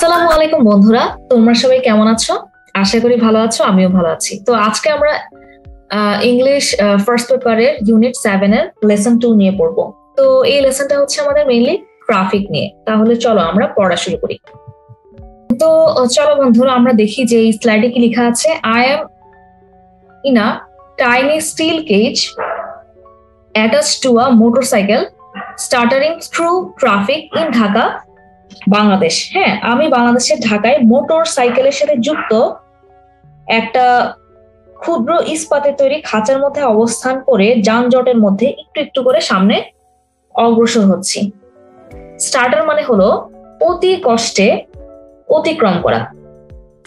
আসসালামু আলাইকুম বন্ধুরা, তোমরা সবাই কেমন আছো? আশা করি ভালো আছো, আমিও ভালো আছি। তো আজকে আমরা ইংলিশ ফার্স্ট পেপারের ইউনিট 7 এর লেসন 2 নিয়ে পড়বো। তো এই লেসনটা হচ্ছে আমাদের মেইনলি ট্রাফিক নিয়ে। তাহলে চলো আমরা পড়া শুরু করি। তো চলো বন্ধুরা, আমরা দেখি যে এই স্লাইডে কি লেখা আছে। I am in a tiny steel cage attached to a motorcycle stuttering through traffic in Dhaka, Bangladesh. হ্যাঁ, আমি বাংলাদেশের ঢাকায় মোটর সাইকেলের সাথে যুক্ত একটা ক্ষুদ্র ইস্পাতের তৈরি খাঁচার মধ্যে অবস্থান করে যানজটের মধ্যে একটু একটু করে সামনে অগ্রসর হচ্ছি। স্টার্টার মানে হলো অতি কষ্টে অতিক্রম করা।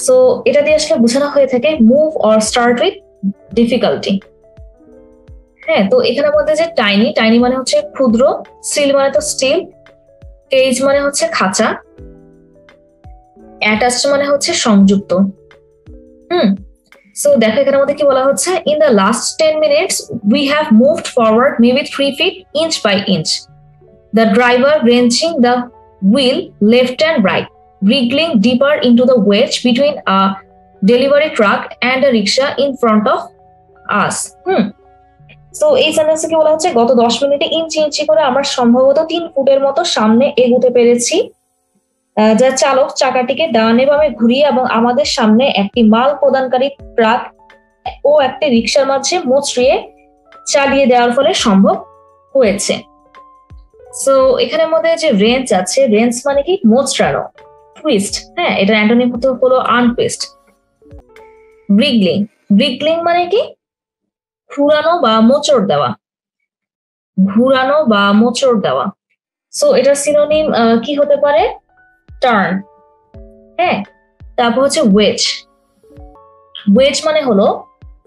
সো এটা দিয়ে আসলে বোঝানো হয়ে থাকে move or start with difficulty. হ্যাঁ, তো এখানে মধ্যে যে টাইনি মানে হচ্ছে ক্ষুদ্র, স্টিল মানে তো স্টিল, কেজ মানে হচ্ছে খাঁচা, অ্যাটাচড মানে হচ্ছে সংযুক্ত। সো দেখো এখানে মধ্যে কি বলা হচ্ছে, in the last 10 minutes we have moved forward maybe 3 feet inch by inch, the driver wrenching the wheel left and right, wriggling deeper into the wedge between a delivery truck and a rickshaw in front of us. So এই সেন্টেন্সে কি বলা হচ্ছে, গত 10 মিনিটে ইঞ্চি ইঞ্চি করে আমরা সম্ভবত 3 ফুটের মতো সামনে এগোতে পেরেছি, যা চালক চাকাটিকে ডানে বামে ঘুরিয়ে এবং আমাদের সামনে একটি মাল প্রদানকারী ট্রাক ও একটি রিকশার মাঝে মোচড়িয়ে চালিয়ে দেওয়ার ফলে সম্ভব হয়েছে। সো এখানের মধ্যে যে রেঞ্জ আছে, রেঞ্জ মানে কি মোচড়ানো, টুইস্ট। হ্যাঁ, এটা অ্যান্টোনিম হলো আনটুইস্ট। রিগলিং মানে কি ঘুরানো বা মোচড় দেওয়া, সো এটার সিনোনিম কি হতে পারে, টার্ন। হ্যাঁ, তারপর হচ্ছে ওয়েজ মানে হলো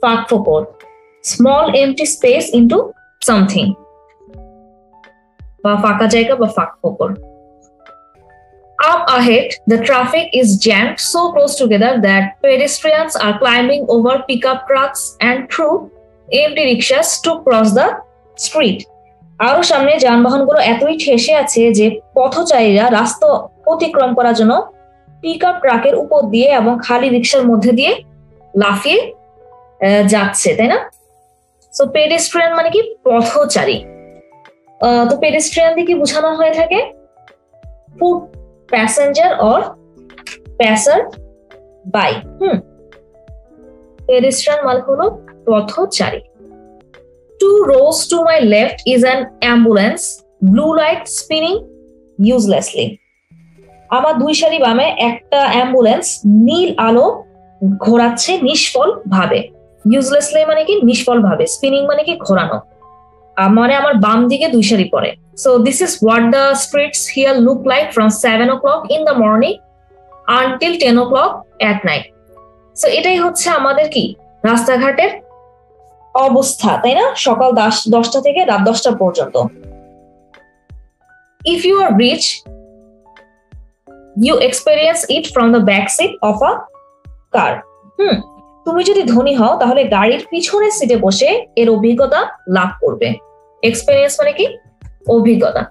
ফাঁক ফোকর, small empty space into something, বা ফাঁকা জায়গা বা ফাঁক ফোকর। Up ahead, the traffic is jammed so close together that pedestrians are climbing over pickup trucks and through empty rickshaws to cross the street. আরো সামনে যানবাহনগুলো এতই ঠেসে আছে যে পথচারীরা রাস্তা অতিক্রম করার জন্য পিকআপ ট্রাকের উপর দিয়ে এবং খালি রিকশার মধ্যে দিয়ে লাফিয়ে যাচ্ছে, তাই না? সো পেডেস্ট্রিয়ান মানে কি পথচারী। তো পেডেস্ট্রিয়ান দিয়ে কি বোঝানো হয়ে থাকে, foot passenger or passer by. Pedestrian মানে হলো পথচারী। 2 rows to my left is an ambulance, blue light spinning uselessly. আমার 2 সারি বামে একটা অ্যাম্বুলেন্স নীল আলো ঘোরাচ্ছে নিষ্ফল ভাবে। ইউজলেসলি মানে কি নিষ্ফল ভাবে, স্পিনিং মানে কি ঘোরানো। মানে আমার বাম দিকে 2 সারি পড়ে। So this is what the streets here look like from 7 o'clock in the morning until 10 o'clock at night. So এটাই হচ্ছে আমাদের কি রাস্তাঘাটের অবস্থা, তাই না? সকাল 10টা থেকে রাত 10টা পর্যন্ত। If you are rich, you experience it from the back seat of a car. তুমি যদি ধনী হও তাহলে গাড়ির পিছনের সিটে বসে এর অভিজ্ঞতা লাভ করবে। এক্সপেরিয়েন্স মানে কি অভিজ্ঞতা।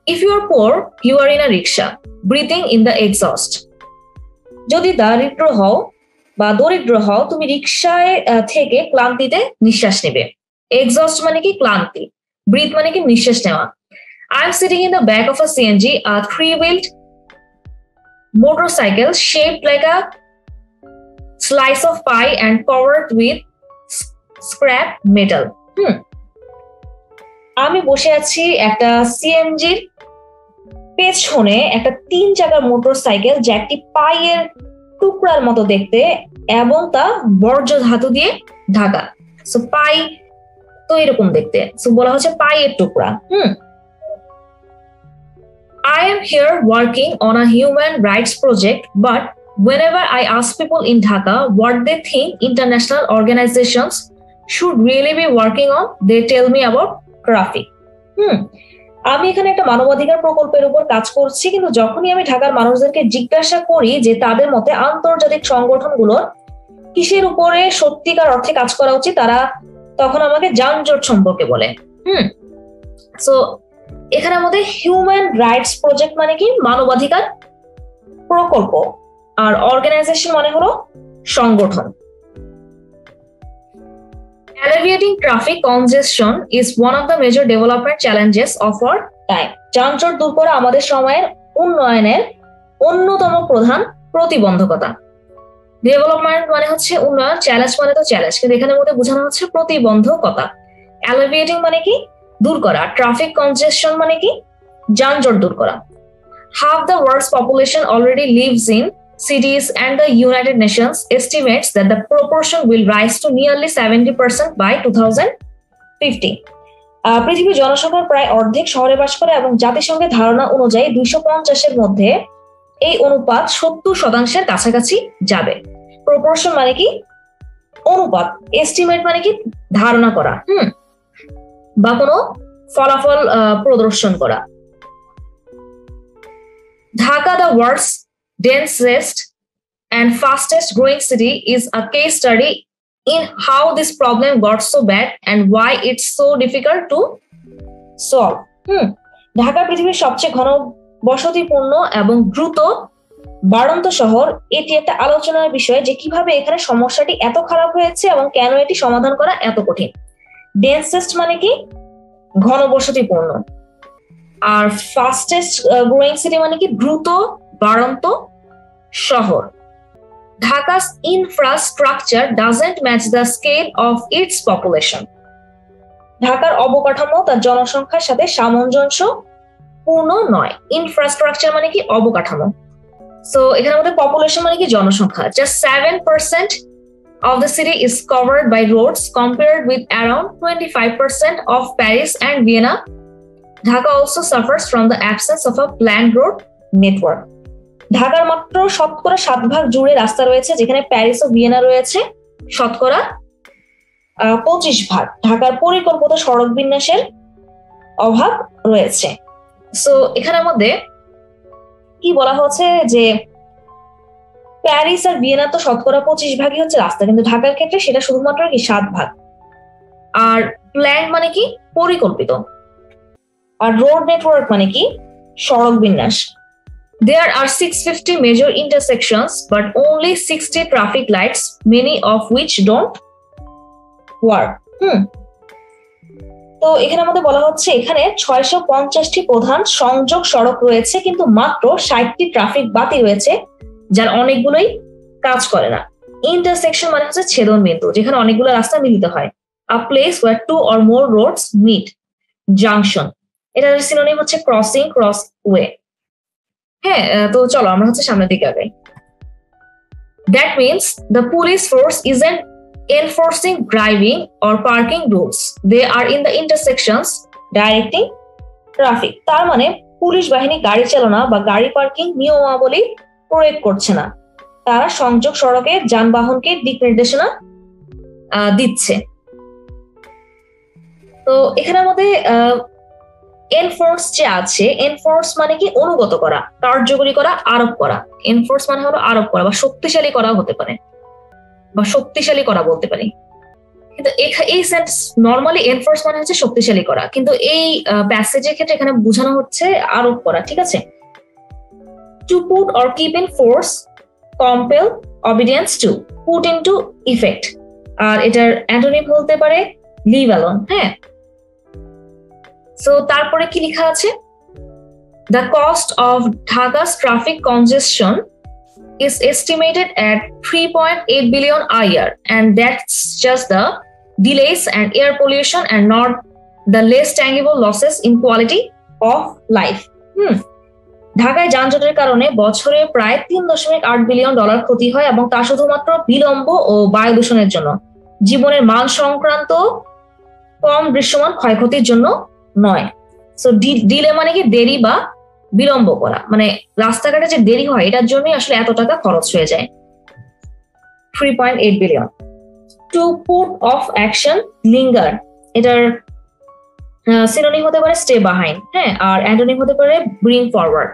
If you are poor, you are in a rickshaw, breathing in the exhaust. যদি দরিদ্র হও তুমি রিকশায় থেকে ক্লান্তিতে নিঃশ্বাস নেবে। এক্সস্ট মানে কি ক্লান্তি, ব্রিথ মানে কি নিঃশ্বাস নেওয়া। I am sitting in the back of a CNG, a 3-wheeled motorcycle shaped like a slice of pie and covered with scrap metal. আমি বসে আছি একটা সিএনজির পেছনে, একটা 3 চাকার মোটরসাইকেল যা একটি পাইয়ের টুকরার মতো দেখতে এবং তা বর্জ্য ধাতু দিয়ে ঢাকা। সো পাই তো এরকম দেখতে, সো বলা হচ্ছে পাইয়ের টুকরা। I am here working on a human rights project, but whenever I ask people in Dhaka what they think international organizations should really be working on, they tell me about traffic. আমি এখানে একটা মানবাধিকার প্রকল্পের উপর কাজ করছি, কিন্তু যখনই আমি ঢাকার মানুষদেরকে জিজ্ঞাসা করি যে তাদের মতে আন্তর্জাতিক সংগঠনগুলোর কিসের উপরে সত্যিকার অর্থে কাজ করা উচিত, তারা তখন আমাকে যানজট সম্পর্কে বলে। সো এখানে আমাদের হিউম্যান রাইটস প্রজেক্ট মানে কি মানবাধিকার প্রকল্প, আর অর্গানাইজেশন মানে হলো সংগঠন। Alleviating traffic congestion is one of the major development challenges of our time. যানজট দূর করা আমাদের সময়ের উন্নয়নের অন্যতম প্রধান প্রতিবন্ধকতা। ডেভেলপমেন্ট মানে হচ্ছে উন্নয়ন, চ্যালেঞ্জ মানে তো চ্যালেঞ্জ, কিন্তু এখানের মধ্যে বোঝানো হচ্ছে প্রতিবন্ধকতা। Alleviating মানে কি? দূর করা। ট্রাফিক কনজেশন মানে কি? যানজট দূর করা। Half the world's population already lives in cities, and the United Nations estimates that the proportion will rise to nearly 70% by 2050. পৃথিবীর জনসংখ্যার প্রায় অর্ধেক শহরে বাস করে এবং জাতিসংঘের ধারণা অনুযায়ী 250 মধ্যে এই অনুপাত 70% কাছাকাছি যাবে। প্রপোর্শন মানে কি? অনুপাত। এস্টিমেট মানে কি? ধারণা করা, বা কোনো ফলাফল প্রদর্শন করা। Dhaka, the world's densest and fastest growing city, is a case study in how this problem got so bad and why it's so difficult to solve. Dhaka পৃথিবীর সবচেয়ে ঘন বসতিপূর্ণ এবং দ্রুত বাড়ন্ত শহর। এটি একটা আলোচনার বিষয় যে কিভাবে এখানে সমস্যাটি এত খারাপ হয়েছে এবং কেন এটি সমাধান করা এত কঠিন। ডেন্সেস্ট মানে কি? ঘনবসতিপূর্ণ। আর ফাস্টেস্ট গ্রোয়িং সিটি মানে কি? দ্রুত বাড়ন্ত শহর। Dhaka's infrastructure doesn't match the scale of its population. ঢাকার অবকাঠামো তার জনসংখ্যার সাথে সামঞ্জস্যপূর্ণ নয়। ইনফ্রাস্ট্রাকচার মানে কি? অবকাঠামো। সো এখানের মধ্যে পপুলেশন মানে কি? জনসংখ্যা। Just 7% of the city is covered by roads compared with around 25% of Paris and Vienna. Dhaka also suffers from the absence of a planned road network. ঢাকার মাত্র শতকরা 7% জুড়ে রাস্তা রয়েছে, যেখানে প্যারিস ও ভিয়েনা রয়েছে শতকরা 25%। ঢাকার পরিকল্পিত সড়ক বিন্যাসের অভাব রয়েছে। সো এখানের মধ্যে কি বলা হচ্ছে যে প্যারিস আর ভিয়েনা তো শতকরা 25% হচ্ছে রাস্তা, কিন্তু ঢাকার ক্ষেত্রে সেটা শুধুমাত্র কি 7%। আর প্ল্যান মানে কি? পরিকল্পিত। আর রোড নেটওয়ার্ক মানে কি? সড়ক বিন্যাস। There are 650 major intersections, but only 60 traffic lights, many of which don't work. তো এখানে আমাদের বলা হচ্ছে এখানে 650টি প্রধান সংযোগ সড়ক রয়েছে, কিন্তু মাত্র 60টি ট্রাফিক বাতি রয়েছে, যার অনেকগুলোই কাজ করে না। ইন্টারসেকশন মানে হচ্ছে ছেদন বিন্দু, যেখানে অনেকগুলো রাস্তা মিলিত হয়। A place where two or more roads meet. Junction. এটার সিনোনিম হচ্ছে ক্রসিং, ক্রসওয়ে। হ্যাঁ, তো চলো আমরা হচ্ছে সামনের দিকে আগাই। That means the police force isn't enforcing driving or parking rules. They are in the intersections directing traffic. তার মানে পুলিশ বাহিনী গাড়ি চালনা বা গাড়ি পার্কিং নিয়মাবলী প্রয়োগ করছে না, তারা সংযোগ সড়কে যানবাহনকে দিক নির্দেশনা দিচ্ছে। তো এখানের মধ্যে এনফোর্স যে আছে, এনফোর্স মানে কি? অনুগত করা, কার্যকরী করা, আরোপ করা। এনফোর্স মানে হলো আরোপ করা বা শক্তিশালী করা হতে পারে, বা শক্তিশালী করা বলতে পারি। কিন্তু এই সেন্স নরমালি এনফোর্স মানে হচ্ছে শক্তিশালী করা, কিন্তু এই প্যাসেজের ক্ষেত্রে এখানে বোঝানো হচ্ছে আরোপ করা। ঠিক আছে? To put or keep in force, compel, obedience to, put into effect. আর এটার অ্যান্টোনিম বলতে পারে লিভ অ্যালোন। হ্যাঁ, সো তারপরে কি লেখা আছে? The cost of Dhaka's traffic congestion is estimated at 3.8 billion a year, and that's just the delays and air pollution and not the less tangible losses in quality of life. ঢাকায় যানজটের কারণে বছরে প্রায় $3.8 billion ক্ষতি হয়, এবং তা শুধুমাত্র বিলম্ব ও বায়ু দূষণের জন্য, জীবনের মান সংক্রান্ত কম দৃশ্যমান ক্ষয়ক্ষতির জন্য নয়। সো ডিলে মানে কি? দেরি বা বিলম্ব করা, মানে রাস্তাঘাটে যে দেরি হয় এটার জন্যই আসলে এত টাকা খরচ হয়ে যায়। 3.8 billion. To put off action, linger. এটার সিনোনিম হতে পারে স্টে বিহাইন্ড। হ্যাঁ, আর অ্যান্টোনিম হতে পারে ব্রিং ফরওয়ার্ড।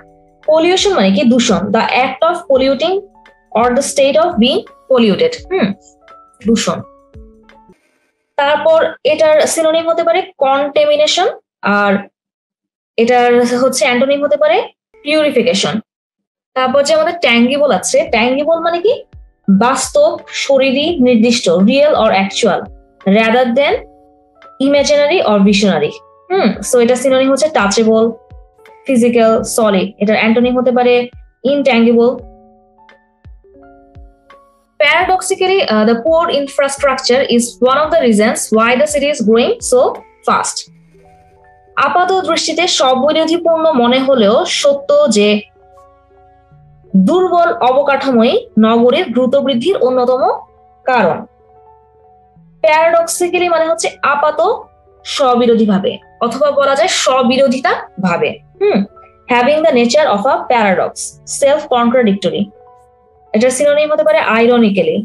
পলিউশন মানে কি? দূষণ, the act of polluting or the state of being polluted. দূষণ। তারপর এটার সিনোনিম হতে পারে কন্টামিনেশন, আর এটার হচ্ছে অ্যান্টোনিম হতে পারে পিউরিফিকেশন। তারপর যে আমাদের ট্যাঙ্গিবল আছে, ট্যাঙ্গিবল মানে কি বাস্তব, শরীরী, নির্দিষ্ট, real or actual, rather than imaginary or visionary. So এটা সিনোনিম হচ্ছে টাচেবল, ফিজিক্যাল, সলিড। এটার অ্যান্টোনিম হতে পারে ইনট্যাঙ্গিবল। Paradoxically, the poor infrastructure is one of the reasons why the city is growing so fast. আপাত দৃষ্টিতে সবিরোধীপূর্ণ মনে হলেও সত্য যে দুর্বল অবকাঠামোই নগরীর দ্রুত বৃদ্ধির অন্যতম কারণ। প্যারাডক্সিক্যালি মানে হচ্ছে আপাত স্ববিরোধী ভাবে, অথবা বলা যায় স্ববিরোধিতা ভাবে। Having the nature of a paradox, self contradictory. এটা সিনোনিম হতে পারে আইরনিক্যালি,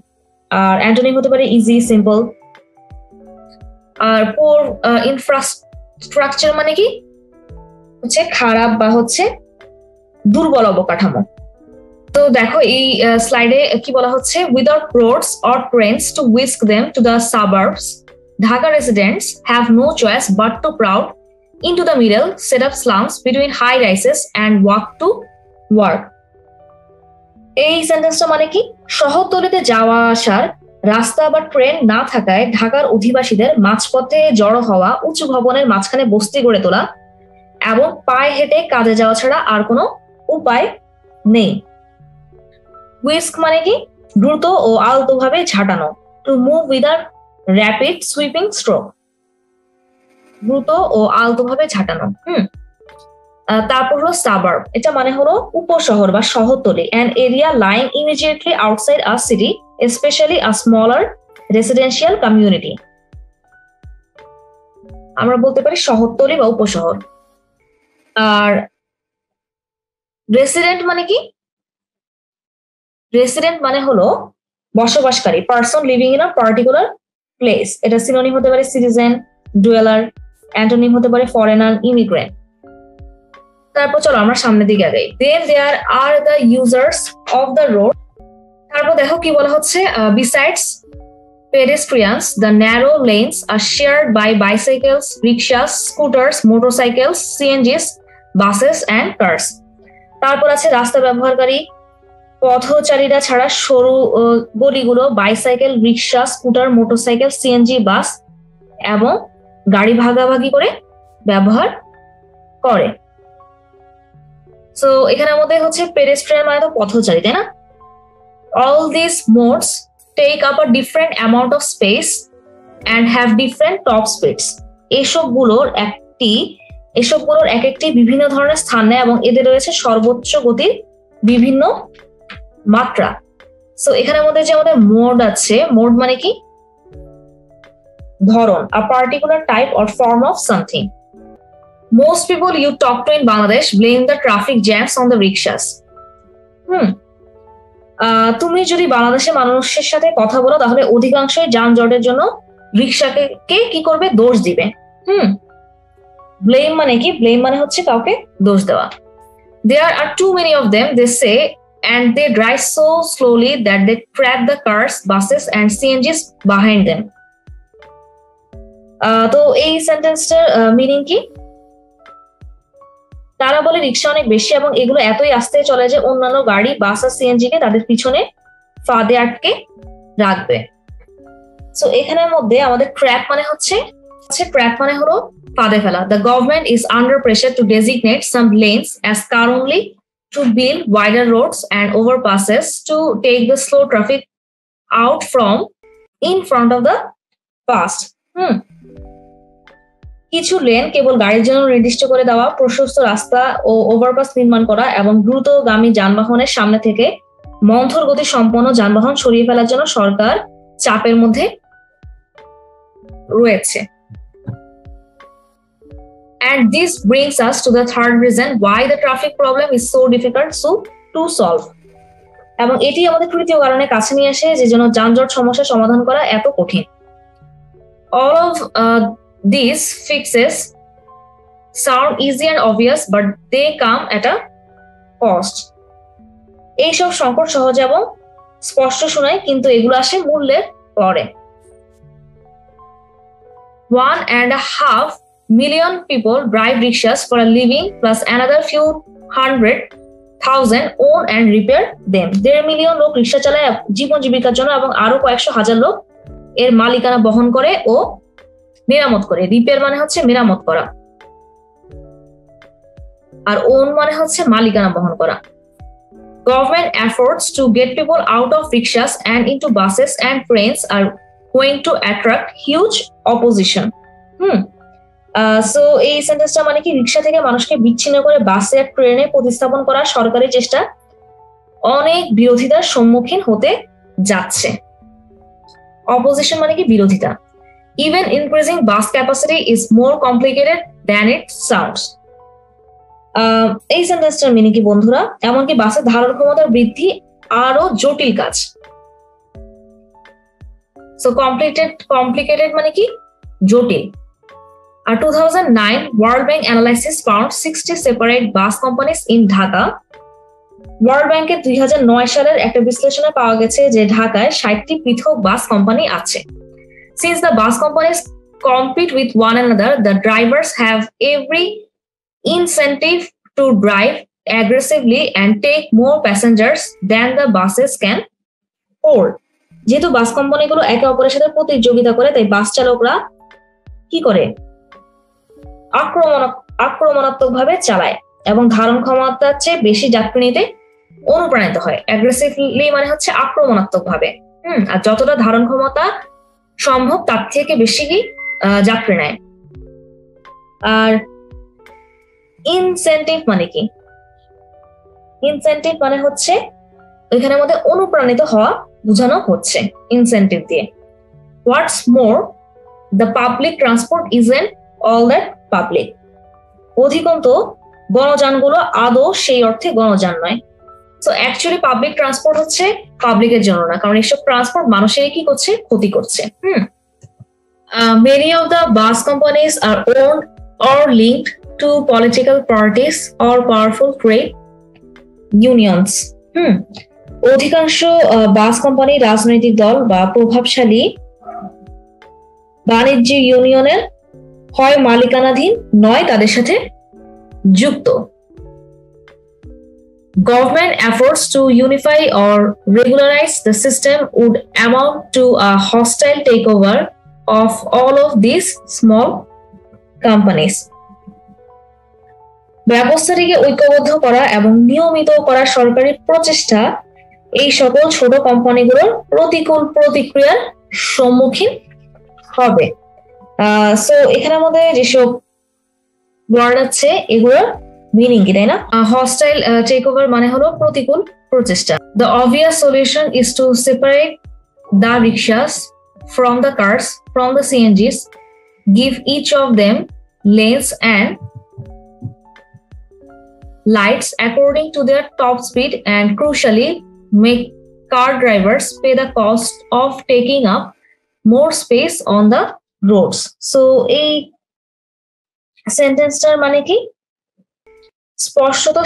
আর অ্যান্টোনিম হতে পারে ইজি, সিম্পল। আর পোর ইনফ্রাস্ট্রাকচার মানে কি হচ্ছে খারাপ বা হচ্ছে দুর্বল অবকাঠামো। তো দেখো এই স্লাইডে কি বলা হচ্ছে, without roads or trains to whisk them to the suburbs, Dhaka residents have no choice but to crowd into the middle, set up slums between high rises and walk to work. এই সেন্টেন্সটা মানে কি, শহরতলিতে যাওয়া আসার রাস্তা বা train না থাকায় ঢাকার অধিবাসীদের মাঝপথে জড়ো হওয়া, উঁচু ভবনের মাঝখানে বস্তি গড়ে তোলা এবং পায়ে হেঁটে কাজে যাওয়া ছাড়া আর কোনো উপায় নেই। উইস্ক মানে কি দ্রুত ও আলতোভাবে ঝাঁটানো, to move with a rapid sweeping stroke, দ্রুত ও আলতোভাবে ঝাঁটানো। তারপর হলো সাবার্ব, এটা মানে হলো উপশহর বা শহরতলি, an area lying immediately outside a city, especially a smaller residential community। আমরা বলতে পারি শহরতলি বা উপশহর। আর রেসিডেন্ট মানে কি, রেসিডেন্ট মানে হলো বসবাসকারী, person living in a particular place. এটা সিনোনিম হতে পারে সিটিজেন, ডুয়েলার, অ্যান্টোনিম হতে পারে ফরেনার, ইমিগ্রেন্ট। তারপর চলো আমরা সামনের দিকে আগাই। Then there are the users of the road. তারপর দেখো কি বলা হচ্ছে, besides pedestrians, the narrow lanes are shared by bicycles, rickshaws, scooters, motorcycles, CNGs, buses and cars. তারপর আছে রাস্তা ব্যবহারকারী পথচারীরা ছাড়া সরু গলিগুলো বাইসাইকেল, রিক্সা, স্কুটার, মোটরসাইকেল, সিএনজি, বাস এবং গাড়ি ভাগাভাগি করে ব্যবহার করে। সো এখানে আমাদের হচ্ছে পেডেস্ট্রিয়ান মানে তো পথচারী, তাই না? All these modes take up a different amount of space and have different top speeds. এসবগুলোর এক একটি বিভিন্ন ধরনের স্থান নেয় এবং এদের রয়েছে সর্বোচ্চ গতির বিভিন্ন মাত্রা। সো এখানে মধ্যে যে আমাদের মোড আছে, মোড মানে কি ধরন, a particular type or form of something. Most people you talk to in Bangladesh blame the traffic jams on the rickshaws. তুমি যদি বাংলাদেশের মানুষের সাথে কথা বলো তাহলে অধিকাংশই যানজটের জন্য রিক্সাকে কি করবে, দোষ দিবে। ব্লেম মানে কি, ব্লেম মানে হচ্ছে কাউকে দোষ দেওয়া। There are too many of them, they say, and they drive so slowly that they trap the cars, buses and CNGs behind them. তো এই সেন্টেন্সটার মিনিং কি, তারা বলে রিক্সা অনেক বেশি এবং এগুলো এতই আস্তে চলে যে অন্যান্য গাড়ি, বাস আর সিএনজি কে তাদের পিছনে ফাঁদে আটকে রাখবে। সো এখানের মধ্যে আমাদের ট্র্যাপ মানে হচ্ছে ট্র্যাপ মানে হলো ফাঁদে ফেলা। The government is under pressure to designate some lanes as car only, to build wider roads and overpasses, to take the slow traffic out from in front of the past. কিছু lane কেবল গাড়ির জন্য নির্দিষ্ট করে দেওয়া, প্রশস্ত রাস্তা ও overpass নির্মাণ করা এবং দ্রুতগামী যানবাহনের সামনে থেকে মন্থর গতি সম্পন্ন যানবাহন সরিয়ে ফেলার জন্য সরকার চাপের মধ্যে রয়েছে। And this brings us to the third reason why the traffic problem is so difficult to solve. এবং এটি আমাদের তৃতীয় কারণের কাছে নিয়ে আসে যে জন্য যানজট সমস্যার সমাধান করা এত কঠিন। All of these fixes sound easy and obvious, but they come at a cost. এইসব সংকট সহজ এবং স্পষ্ট শোনায়, কিন্তু এগুলো আসে মূল্যের পরে। 1.5 million people drive rickshaws for a living, plus another few 100 thousand own and repair them. 1.5 million লোক রিক্সা চালায় জীবন জীবিকার জন্য এবং আরো কয়েকশো হাজার লোক এর মালিকানা বহন করে ও মেরামত করে। রিপেয়ার মানে হচ্ছে মেরামত করা, আর ওন মানে হচ্ছে মালিকানা বহন করা। Government efforts to get people out of rickshaws and into buses and trains are going to attract huge opposition. So এই সেন্টেন্সটা মানে কি, রিক্সা থেকে মানুষকে বিচ্ছিন্ন করে বাসে আর ট্রেনে প্রতিস্থাপন করার সরকারি চেষ্টা অনেক বিরোধিতার সম্মুখীন হতে যাচ্ছে। অপোজিশন মানে কি বিরোধিতা। Even increasing bus capacity is more complicated than it sounds. এই সেন্টেন্সটার মিনিং কি বন্ধুরা, এমনকি বাসের ধারণ ক্ষমতার বৃদ্ধি আরো জটিল কাজ। সো কমপ্লিকেটেড মানে কি জটিল। আর 2009 World Bank analysis found 60 separate bus companies in Dhaka. World ব্যাংকের 2009 সালের একটা বিশ্লেষণে পাওয়া গেছে যে ঢাকায় 60টি পৃথক বাস কোম্পানি আছে। Since the bus companies compete with one another, the drivers have every incentive to drive aggressively and take more passengers than the buses can hold. যেহেতু বাস কোম্পানিগুলো একে অপরের সাথে প্রতিযোগিতা করে, তাই বাস চালকরা কি করে, আক্রমণাত্মকভাবে চালায় এবং ধারণ ক্ষমতার চেয়ে বেশি যাত্রী নিতে অনুপ্রাণিত হয়। অ্যাগ্রেসিভলি মানে হচ্ছে আক্রমণাত্মকভাবে, আর যতটা ধারণ ক্ষমতা সম্ভব তার থেকে বেশি যাত্রী নেয়। আর ইনসেন্টিভ মানে কি, ইনসেন্টিভ মানে হচ্ছে এখানের মধ্যে অনুপ্রাণিত হওয়া বোঝানো হচ্ছে ইনসেন্টিভ দিয়ে। What's more, the public transport isn't all that public. অধিকন্ত গণযানগুলো আদৌ সেই অর্থে গণযান নয়। সো অ্যাকচুয়ালি পাবলিক ট্রান্সপোর্ট হচ্ছে পাবলিকের জন্য না, কারণ এসব ট্রান্সপোর্ট মানুষের কি করছে, ক্ষতি করছে। Many of the bus companies are owned or linked to political parties or powerful trade unions. অধিকাংশ বাস কোম্পানি রাজনৈতিক দল বা প্রভাবশালী বাণিজ্যিক ইউনিয়নের হয় মালিকানাধীন নয় তাদের সাথে যুক্ত। Government efforts to unify or regularize the system would amount to a hostile takeover of all of these small companies. ব্যবস্থাটিকে ঐক্যবদ্ধ করা এবং নিয়মিত করা সরকারি প্রচেষ্টা এই সকল ছোট কোম্পানিগুলোর প্রতিকূল প্রতিক্রিয়ার সম্মুখীন হবে। সো এখানের মধ্যে যেসব ওয়ার্ড আছে এগুলোর মিনিং কি, তাই না? হস্টাইল টেক ওভার মানে হলো প্রতিকূল প্রচেষ্টা। The obvious solution is to separate the rickshaws from the cars, from the CNGs, give each of them lanes and lights according to their top speed, and crucially make car drivers pay the cost of taking up more space on the roads. So এই সেন্টেন্সটার মানে কি, স্পষ্টত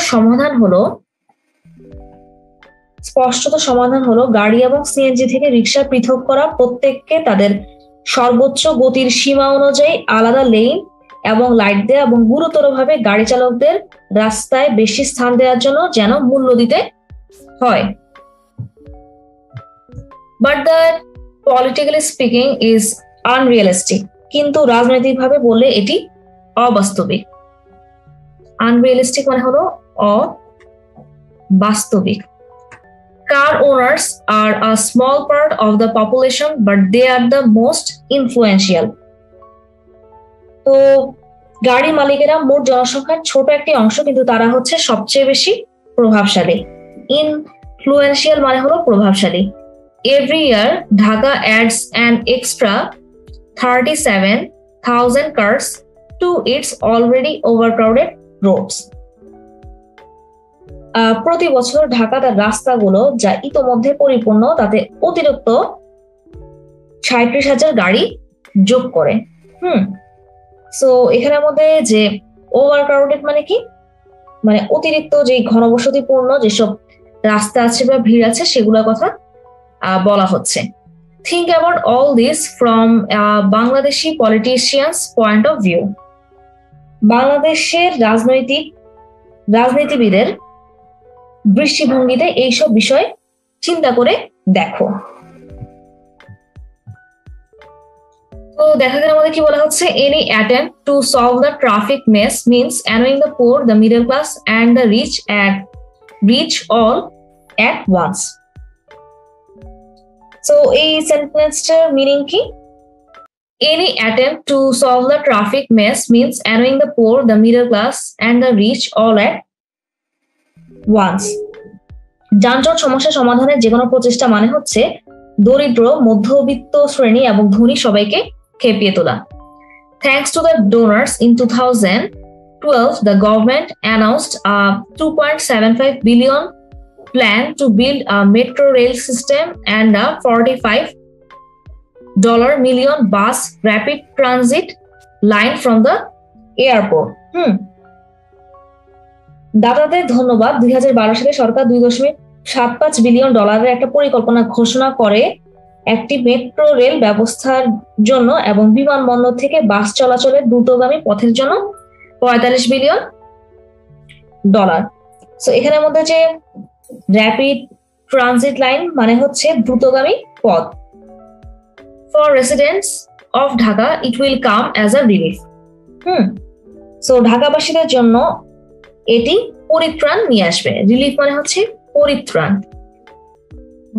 সমাধান হলো গাড়ি এবং CNG থেকে রিক্সা পৃথক করা, প্রত্যেককে তাদের সর্বোচ্চ গতির সীমা অনুযায়ী আলাদা লেন এবং লাইট দেয়া এবং গুরুতরভাবে গাড়ি চালকদের রাস্তায় বেশি স্থান দেওয়ার জন্য যেন মূল্য দিতে হয়। But that politically speaking is unrealistic, কিন্তু রাজনৈতিকভাবে বললে এটি অবাস্তবিক। আনরিয়েলিস্টিক মানে হলো অবাস্তবিক। Car owners are a small part of the population, but they are the most influential. তো গাড়ি মালিকেরা মোট জনসংখ্যার ছোট একটি অংশ, কিন্তু তারা হচ্ছে সবচেয়ে বেশি প্রভাবশালী। ইনফ্লুয়েন্সিয়াল মানে হলো প্রভাবশালী। Every year, Dhaka adds an extra 37,000 cars to its already overcrowded roads. প্রতি বছর ঢাকা তার রাস্তাগুলো যা ইতোমধ্যে পরিপূর্ণ তাতে অতিরিক্ত 37,000 গাড়ি যোগ করে। সো এখানের মধ্যে যে ওভারক্রাউডেড মানে কি, মানে অতিরিক্ত যে ঘনবসতিপূর্ণ যেসব রাস্তা আছে বা ভিড় আছে সেগুলোর কথা বলা হচ্ছে। Think about all this from a Bangladeshi politician's point of view. বাংলাদেশের রাজনীতিবিদের দৃষ্টিভঙ্গিতে এইসব বিষয় চিন্তা করে দেখো। তো দেখা গেল আমাদের কি বলা হচ্ছে, any attempt to solve the traffic mess means annoying the poor, the middle class and the rich all at once. So এই সেন্টেন্সটার মিনিং কি? Any attempt to solve the traffic mess means annoying the poor, the middle class and the rich all at once. যানজট সমস্যা সমাধানের যে কোনো প্রচেষ্টা মানে হচ্ছে দরিদ্র, মধ্যবিত্ত শ্রেণী এবং ধনী সবাইকে খেপিয়ে তোলা। Thanks to the donors in 2012, the government announced a $2.75 billion plan to build a metro rail system and a $45 million bus rapid transit line from the airport. দাতাদের ধন্যবাদ। 2012 সালে সরকার $2.75 বিলিয়ন একটা পরিকল্পনা ঘোষণা করে একটি মেট্রো রেল ব্যবস্থার জন্য এবং বিমানবন্দর থেকে বাস চলাচলের দ্রুতগামী পথের জন্য $45 বিলিয়ন। সো এখানের মধ্যে যে র্যাপিড ট্রানজিট লাইন মানে হচ্ছে দ্রুতগামী পথ। For residents of Dhaka it will come as a relief. So ঢাকাবাসীদের জন্য এটি পরিত্রাণ নিয়ে আসবে। রিলিফ মানে হচ্ছে পরিত্রাণ।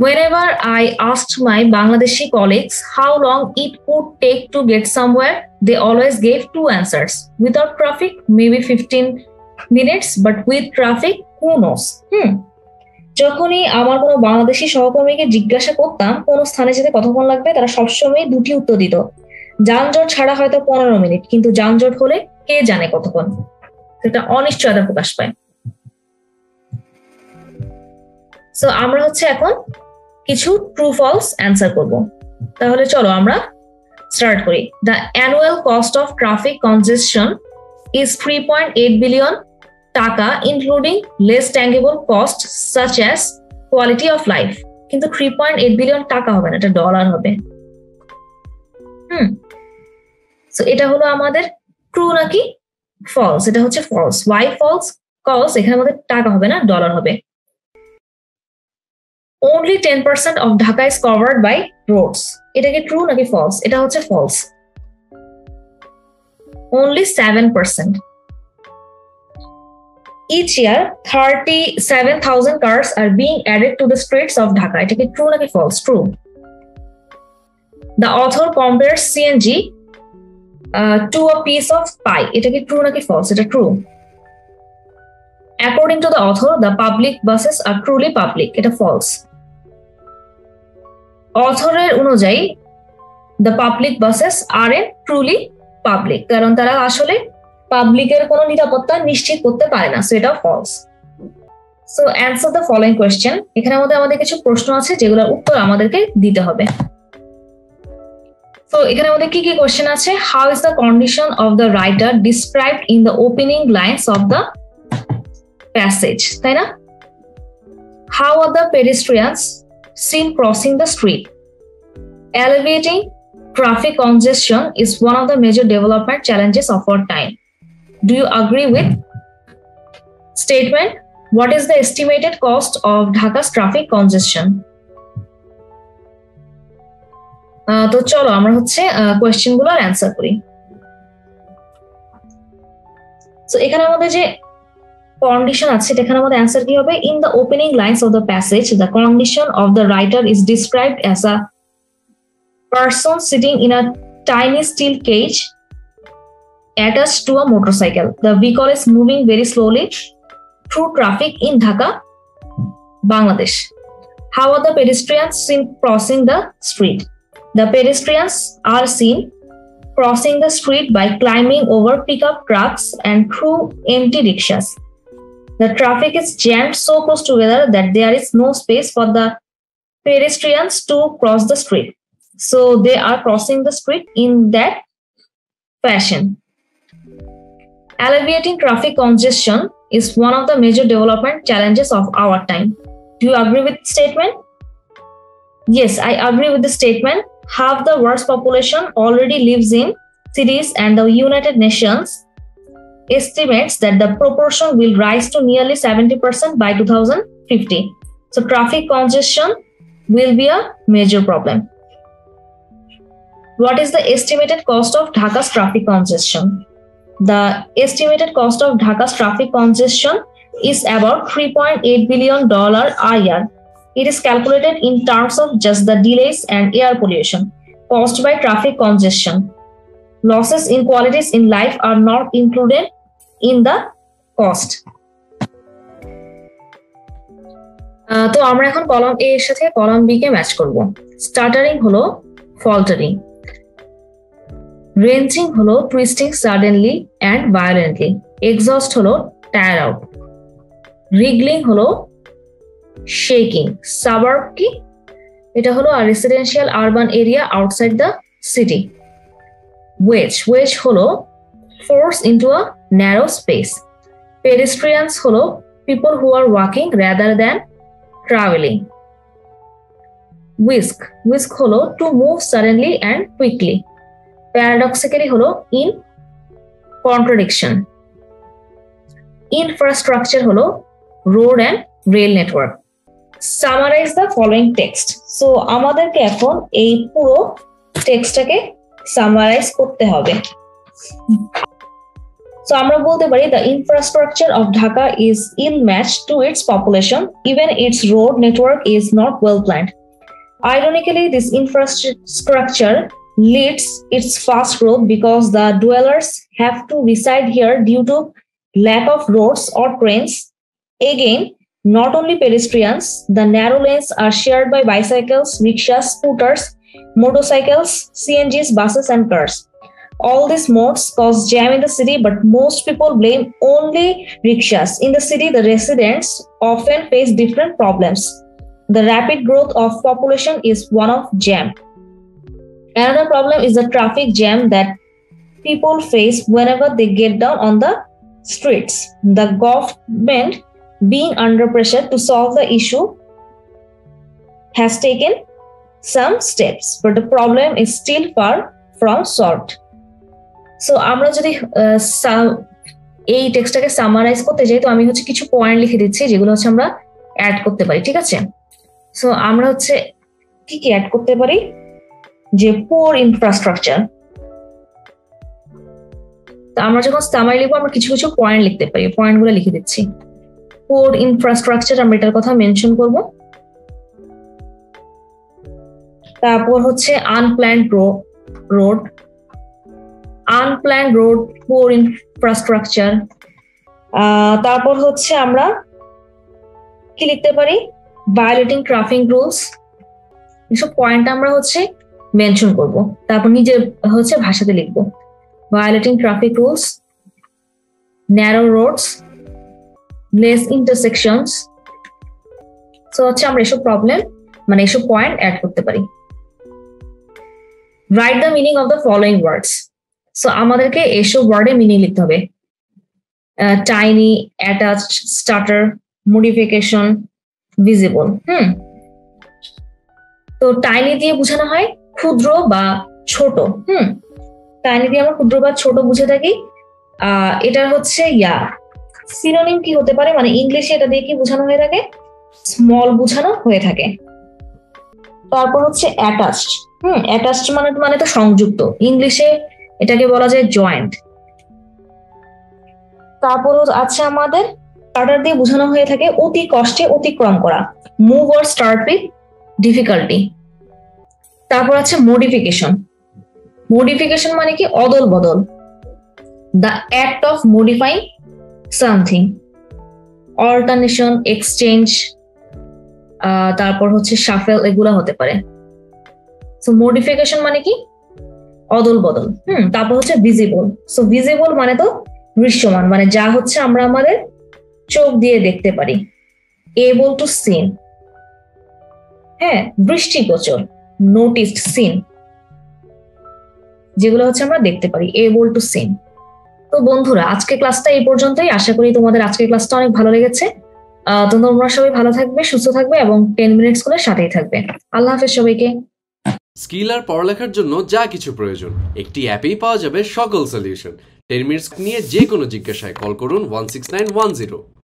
Whenever I asked my Bangladeshi colleagues how long it would take to get somewhere, they always gave two answers. Without traffic, maybe 15 minutes, but with traffic, who knows? যখনই আমার কোনো বাংলাদেশি সহকর্মীকে জিজ্ঞাসা করতাম কোন স্থানে যেতে কতক্ষণ লাগবে, তারা সবসময় দুটি উত্তর দিত। যানজট ছাড়া হয়তো 15 মিনিট, কিন্তু যানজট হলে কে জানে কতক্ষণ। সেটা অনিশ্চয়তা প্রকাশ পায়। সো আমরা হচ্ছে এখন কিছু ট্রু ফলস অ্যান্সার করব। তাহলে চলো আমরা স্টার্ট করি। The annual cost of traffic congestion is 3.8 billion taka, including less tangible cost such as quality of life. কিন্তু 3.8 বিলিয়ন টাকা হবে না, এটা ডলার হবে। সো এটা হলো আমাদের ট্রু নাকি ফলস? এটা হচ্ছে ফলস। Y false? কজ এখানে আমাদের টাকা হবে না, ডলার হবে। Only 10% of Dhaka is covered by roads. এটা কি ট্রু নাকি ফলস? এটা হচ্ছে false. Only 7%. Each year, 37,000 cars are being added to the streets of Dhaka. এটা কি ট্রু নাকি false? True. The author compares CNG to a piece of pie. এটা কি ট্রু নাকি ফলস? এটা true. According to the author, the public buses are truly public. এটা false. অথরের অনুযায়ী the public buses aren't truly public, কারণ তারা আসলে পাবলিকের কোনো নিরাপত্তা নিশ্চিত করতে পারে না। সো এটা false. So answer the following question. এখানে আমাদের কিছু প্রশ্ন আছে যেগুলোর উত্তর আমাদেরকে দিতে হবে। তো এখানে আমাদের কি কি কোয়েশ্চেন আছে? How is the condition of the writer described in the opening lines of the passage, তাই না? How are the pedestrians seen crossing the street? Alleviating traffic congestion is one of the major development challenges of our time. Do you agree with statement? What is the estimated cost of Dhaka's traffic congestion? তো চলো আমরা হচ্ছে question গুলোর answer করি। তো এখানে আমাদের যে condition আছে এখানে আমাদের অ্যান্সার কি হবে? In the opening lines of the passage, the condition of the writer is described as a person sitting in a tiny steel cage attached to a motorcycle. The vehicle is moving very slowly through traffic in Dhaka, Bangladesh. How are the pedestrians seen crossing the street? The pedestrians are seen crossing the street by climbing over pickup trucks and through empty rickshaws. The traffic is jammed so close together that there is no space for the pedestrians to cross the street. So they are crossing the street in that fashion. Alleviating traffic congestion is one of the major development challenges of our time. Do you agree with the statement? Yes, I agree with the statement. Half the world's population already lives in cities, and the United Nations estimates that the proportion will rise to nearly 70% by 2050. So traffic congestion will be a major problem. What is the estimated cost of Dhaka's traffic congestion? The estimated cost of Dhaka's traffic congestion is about $3.8 billion a year. It is calculated in terms of just the delays and air pollution caused by traffic congestion. Losses in qualities in life are not included in the cost. তো আমরা এখন column এ এর সাথে column B কে match করব। Stuttering হলো faltering, wrenching হলো twisting suddenly and violently, exhaust হলো tire out, wriggling হলো শেকিং, সাবার্ব কি এটা হলো আর residential urban area outside the city. Wedge হলো force into a narrow space. Pedestrians হলো people who are walking rather than travelling. Whisk হলো to move suddenly and quickly. Paradoxically হলো in contradiction. Infrastructure হলো road and rail network. Summarise the following text. So আমাদেরকে এখন এই পুরো টেক্সটটাকে summarise করতে হবে। So আমরা বলতে পারি the infrastructure of Dhaka is ill matched to its population. Even its road network is not well planned. Ironically, this infrastructure leads its fast growth because the dwellers have to reside here due to lack of roads or trains. Again, not only pedestrians, the narrow lanes are shared by bicycles, rickshaws, scooters, motorcycles, CNGs, buses, and cars. All these modes cause jam in the city, but most people blame only rickshaws. In the city, the residents often face different problems. The rapid growth of population is one of jam. Another problem is the traffic jam that people face whenever they get down on the streets. The government, being under pressure to solve the issue, has taken some steps, but the problem is still far from solved. So আমরা যদি এই টেক্সটটাকে summarise করতে যাই, তো আমি হচ্ছে কিছু point লিখে দিচ্ছি যেগুলো হচ্ছে আমরা অ্যাড করতে পারি, ঠিক আছে? সো আমরা হচ্ছে কি কি অ্যাড করতে পারি, যে পুয়ার ইনফ্রাস্ট্রাকচার। তো আমরা যখন সামারি লিখবো আমরা কিছু কিছু পয়েন্ট লিখতে পারি, পয়েন্টগুলো লিখে দিচ্ছি। পুয়ার ইনফ্রাস্ট্রাকচার আমরা এটার কথা মেনশন করব। তারপর হচ্ছে unplanned road, unplanned road, poor infrastructure. তারপর হচ্ছে আমরা কি লিখতে পারি, ভায়োলেটিং ট্রাফিক রুলস। এসব পয়েন্ট আমরা হচ্ছে মেনশন করব, তারপর নিজের হচ্ছে ভাষাতে লিখবো। Violating traffic rules, narrow roads, less intersections. So হচ্ছে আমরা এসব প্রবলেম মানে এসব পয়েন্ট অ্যাড করতে পারি। Write the meaning of the following words. So আমাদেরকে এসব ওয়ার্ডে মিনিং লিখতে হবে। Tiny, attached, starter, modification, visible. তো টাইনি দিয়ে বোঝানো হয় ক্ষুদ্র বা ছোট। টাইনি দিয়ে আমরা ক্ষুদ্র বা ছোট বুঝে থাকি। এটা হচ্ছে সিনোনিম কি হতে পারে, মানে ইংলিশে এটা দিয়ে কি বোঝানো হয়ে থাকে, স্মল বোঝানো হয়ে থাকে। তারপর হচ্ছে অ্যাটাচড। অ্যাটাচড মানে তো সংযুক্ত, ইংলিশে এটাকে বলা যায় জয়েন্ট। তারপর আছে আমাদের স্টার্টার দিয়ে বোঝানো হয়ে থাকে অতি কষ্টে অতিক্রম করা, move or start with difficulty. তারপর আছে মডিফিকেশন। মডিফিকেশন মানে কি অদল বদল, the act of modifying something. Alternation, exchange, তারপর হচ্ছে শাফেল, এগুলা হতে পারে। সো মডিফিকেশন মানে কি অদল বদল। তারপর হচ্ছে ভিজিবল। সো ভিজিবল মানে তো দৃশ্যমান, মানে যা হচ্ছে আমরা আমাদের চোখ দিয়ে দেখতে পারি। এবল টু সিন, দৃষ্টিগোচর। নোটিসড, সিন, যেগুলো হচ্ছে আমরা দেখতে পারি, এবল টু সিন। তো বন্ধুরা, আজকে ক্লাসটা এই পর্যন্তই। আশা করি তোমাদের আজকের ক্লাসটা অনেক ভালো লেগেছে। তোমরা সবাই ভালো থাকবে, সুস্থ থাকবে এবং 10 মিনিট স্কুলের সাথেই থাকবে। আল্লাহ হাফেজ সবাইকে। স্কিল আর পড়ালেখার জন্য যা কিছু প্রয়োজন একটি অ্যাপেই পাওয়া যাবে সকল সলিউশন। 10 মিনিটস নিয়ে যে কোনো জিজ্ঞাসায় কল করুন 16910।